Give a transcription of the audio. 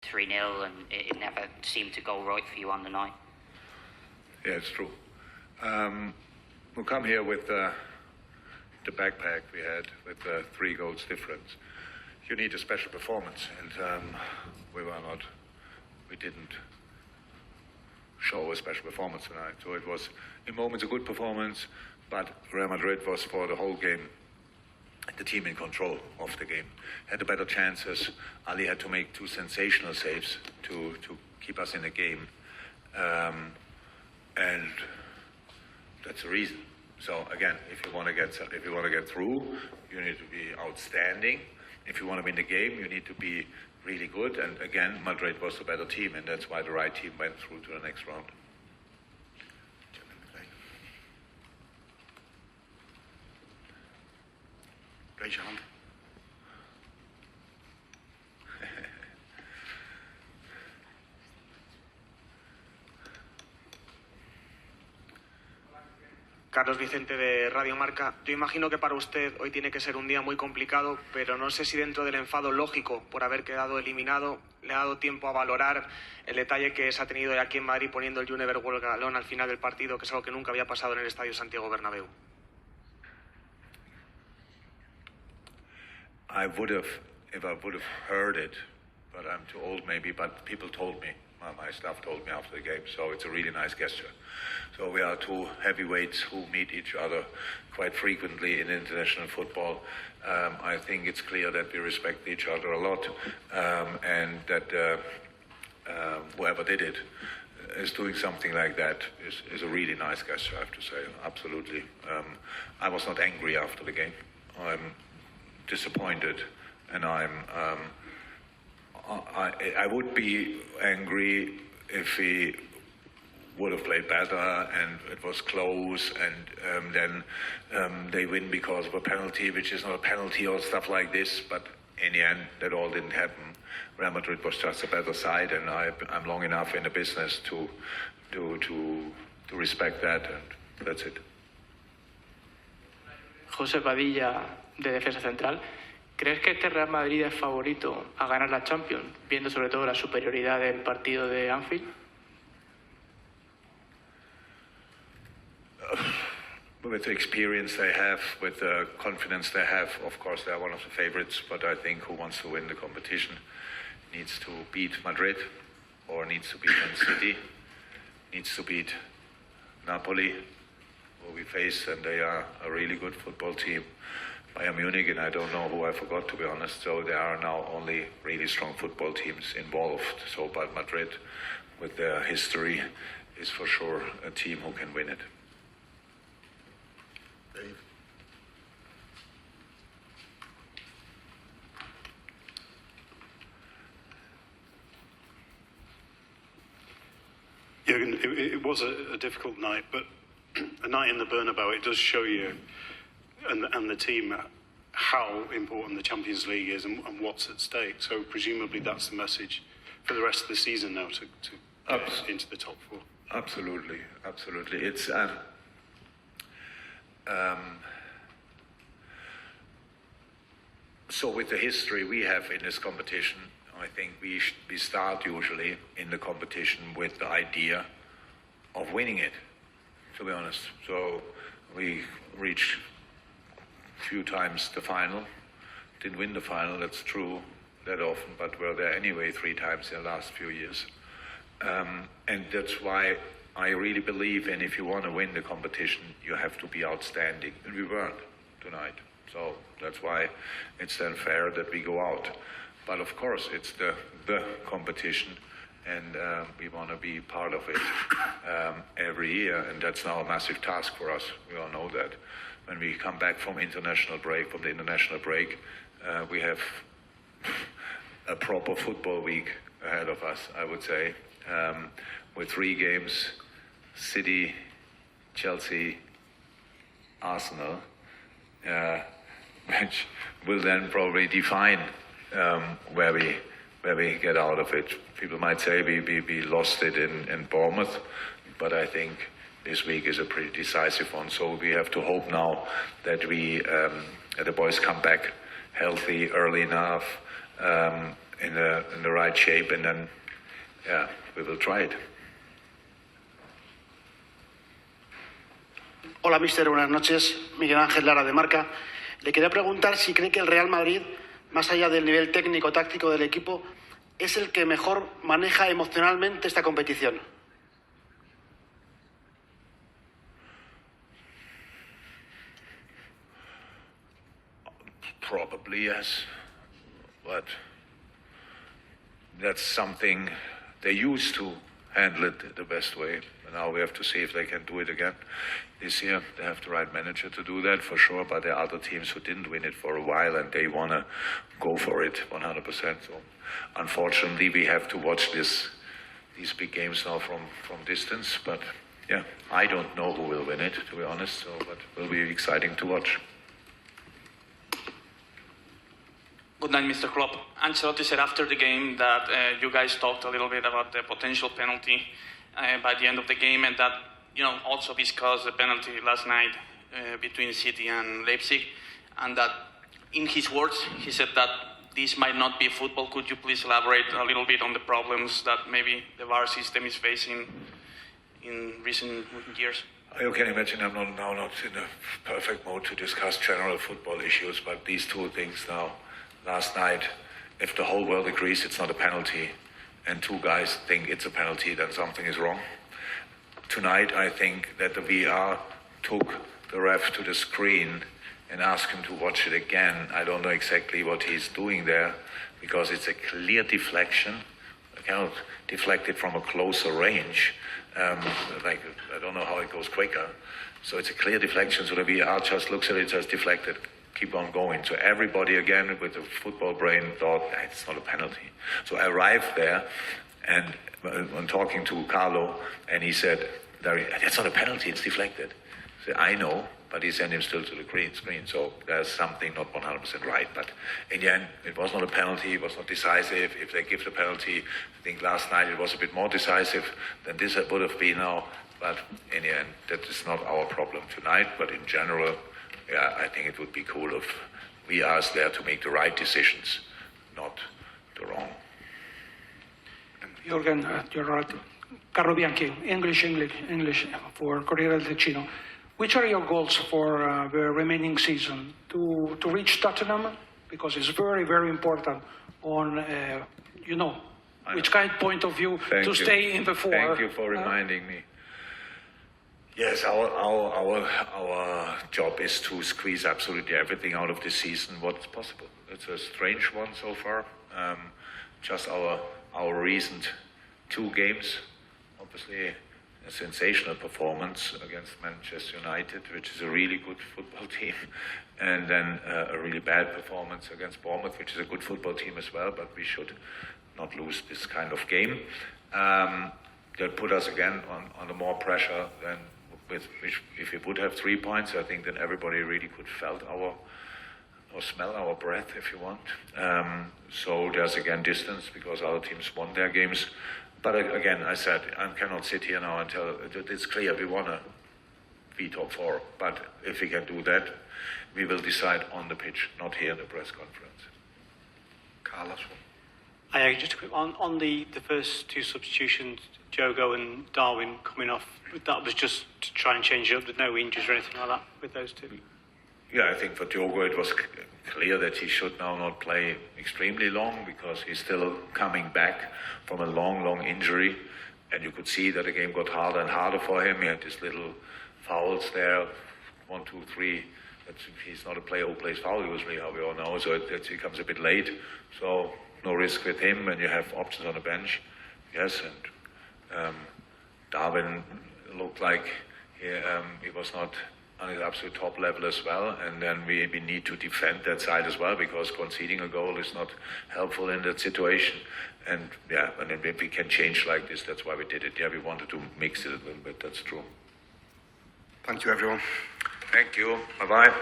3-0 and it never seemed to go right for you on the night. Yeah, it's true. We come here with the backpack we had with 3 goals difference. You need a special performance, and we didn't show a special performance tonight. So it was in moments a good performance, but Real Madrid was for the whole game the team in control of the game. Had the better chances. Ali had to make 2 sensational saves to keep us in the game, and that's the reason. So again, if you want to get through, you need to be outstanding. If you want to win the game, you need to be really good. And again, Madrid was the better team, and that's why the right team went through to the next round. Raise your hand. Carlos Vicente de Radio Marca. Yo imagino que para usted hoy tiene que ser un día muy complicado, pero no sé si dentro del enfado lógico por haber quedado eliminado le ha dado tiempo a valorar el detalle que se ha tenido aquí en Madrid poniendo el You Never Walk Alone al final del partido, que es algo que nunca había pasado en el Estadio Santiago Bernabéu. If I would have heard it, but I'm too old maybe, but people told me, my staff told me after the game, so it's a really nice gesture. So we are 2 heavyweights who meet each other quite frequently in international football. I think it's clear that we respect each other a lot, and that whoever did it is doing something like that is a really nice gesture, I have to say, absolutely. I was not angry after the game. I'm disappointed, and I would be angry if he would have played better and it was close, and then they win because of a penalty, which is not a penalty or stuff like this. But in the end, that all didn't happen. Real Madrid was just a better side, and I'm long enough in the business to respect that, and that's it. José Padilla, de Defensa Central. ¿Crees que este Real Madrid es favorito a ganar la Champions, viendo sobre todo la superioridad del partido de Anfield? With the experience they have, with the confidence they have, of course they are one of the favorites, but I think who wants to win the competition needs to beat Madrid, or needs to beat Man City, needs to beat Napoli, who we face, and they are a really good football team. Bayern Munich, and I don't know who I forgot, to be honest. So there are now only really strong football teams involved. So, but Madrid, with their history, is for sure a team who can win it. Dave. Jürgen, it was a difficult night, but a night in the Bernabeu, it does show you and the team how important the Champions League is and what's at stake. So presumably that's the message for the rest of the season now to get into the top 4. Absolutely. It's so with the history we have in this competition, I think we start usually in the competition with the idea of winning it, to be honest. So we reach few times the final, didn't win the final, that's true, that often, but we're there anyway 3 times in the last few years. And that's why I really believe, and if you want to win the competition, you have to be outstanding. And we weren't tonight. So that's why it's then fair that we go out. But of course, it's the competition, and we want to be part of it every year. And that's now a massive task for us. We all know that. When we come back from the international break, we have a proper football week ahead of us, I would say, with 3 games: City, Chelsea, Arsenal, which will then probably define where we get out of it. People might say we lost it in Bournemouth, but I think this week is a pretty decisive one. So we have to hope now that the boys come back healthy early enough, in the right shape, and then, yeah, we will try it. Hola, mister. Buenas noches. Miguel Ángel Lara, de Marca. Le quería preguntar si cree que el Real Madrid, más allá del nivel técnico-táctico del equipo, es el que mejor maneja emocionalmente esta competición. Probably, yes. But that's something they used to handle it the best way. And now we have to see if they can do it again this year. They have the right manager to do that for sure, but there are other teams who didn't win it for a while and they want to go for it 100%. So unfortunately, we have to watch these big games now from distance. But yeah, I don't know who will win it, to be honest, so, but it will be exciting to watch. Good night, Mr. Klopp. Ancelotti said after the game that you guys talked a little bit about the potential penalty by the end of the game, and that, you know, also discussed the penalty last night between City and Leipzig, and that in his words, he said that this might not be football. Could you please elaborate a little bit on the problems that maybe the VAR system is facing in recent years? You can imagine I'm not in a perfect mode to discuss general football issues, but these two things now. Last night, if the whole world agrees it's not a penalty and two guys think it's a penalty, then something is wrong. Tonight, I think that the VR took the ref to the screen and asked him to watch it again. I don't know exactly what he's doing there because it's a clear deflection. I cannot deflect it from a closer range. I don't know how it goes quicker. So it's a clear deflection, so the VR just looks at it, just deflected. Keep on going. So everybody again with the football brain thought it's not a penalty. So I arrived there and I'm talking to Carlo and he said, that's not a penalty, it's deflected. I said, I know, but he sent him still to the green screen. So there's something not 100% right. But in the end, it was not a penalty, it was not decisive. If they give the penalty, I think last night it was a bit more decisive than this would have been now. But in the end, that is not our problem tonight. But in general, yeah, I think it would be cool if we are there to make the right decisions, not the wrong. Jürgen, you're right. Carlo Bianchi, English for Corriere del Ticino. Which are your goals for the remaining season? To reach Tottenham, because it's very, very important on, which kind of point of view to stay in the four. Thank you for reminding me. Yes, our job is to squeeze absolutely everything out of this season, what's possible. It's a strange one so far. Just our recent two games, obviously a sensational performance against Manchester United, which is a really good football team, and then a really bad performance against Bournemouth, which is a good football team as well, but we should not lose this kind of game. That put us again under more pressure than if we would have 3 points. I think then everybody really could felt or smell our breath, if you want. So there's again distance because other teams won their games. But again, I said, I cannot sit here now and tell, it's clear we want to be top four. But if we can do that, we will decide on the pitch, not here in the press conference. Carlos? Just a quick on the first two substitutions, Jogo and Darwin coming off, that was just to try and change it up. There's no injuries or anything like that with those two? Yeah, I think for Diogo it was clear that he should now not play extremely long because he's still coming back from a long injury. And you could see that the game got harder and harder for him. He had these little fouls there, 1, 2, 3. He's not a player who plays foul usually, how we all know, so it comes a bit late. So no risk with him, and you have options on the bench. Yes, and Darwin looked like he was not on his absolute top level as well, and then we need to defend that side as well because conceding a goal is not helpful in that situation. And yeah, and then if we can change like this, that's why we did it. Yeah, we wanted to mix it a little bit, that's true. Thank you, everyone. Thank you, bye-bye.